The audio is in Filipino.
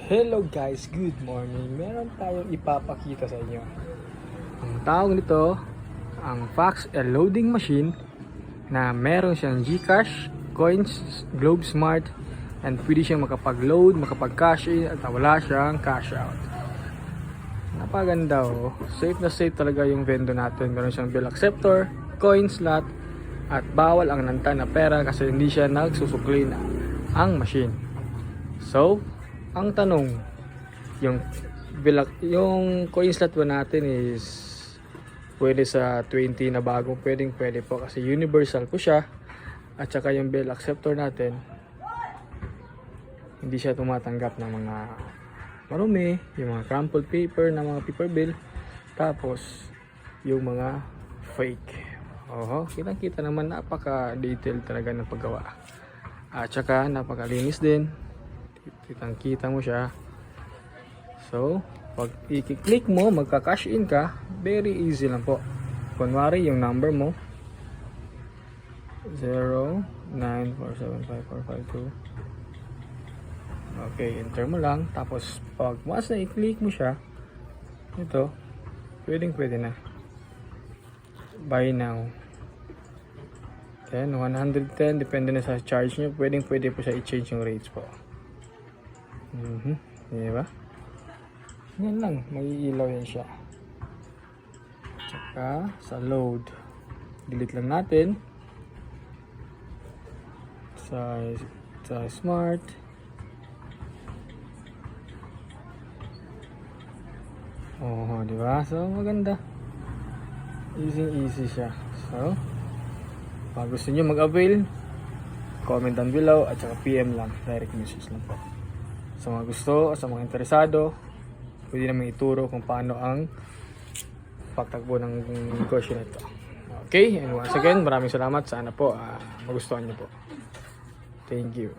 Hello guys, good morning. Meron tayong ipapakita sa inyo. Ang tawag nito, ang fax loading machine na meron siyang GCash, Coins, Globe Smart, and pwede siyang makapag-load, makapag-cash in, at wala siyang cash out. Napaganda oh. Safe na safe talaga yung vendor natin. Meron siyang bill acceptor, coin slot, at bawal ang nanta na pera kasi hindi siya nagsusukli na ang machine. So, ang tanong, yung coin slot ba natin is pwede sa 20 na bagong pwede po kasi universal po siya, at saka yung bill acceptor natin hindi siya tumatanggap ng mga marumi, yung mga crumpled paper na mga paper bill, tapos yung mga fake. Kitang kita naman, napaka detail talaga ng paggawa, at saka napakalinis din, kitang kita mo siya. So pag i-click mo, magka-cash in ka, very easy lang po. Kunwari yung number mo 09475452. Okay, enter mo lang. Tapos pag once na i-click mo siya, ito, pwede na. Buy now. Then 110, depende na sa charge nyo. Pwede po siya i-change yung rates po. Diba? Yan lang, mag-iilaw yan siya. Tsaka sa load, delete lang natin sa smart. Diba? So maganda, easy siya. So pag gusto nyo mag-avail, comment down below, at saka PM lang, direct message lang po. Sa mga gusto, sa mga interesado, pwede naman ituro kung paano ang pagtakbo ng negosyo nito. Okay, and once again, maraming salamat. Sana po magustuhan nyo po. Thank you.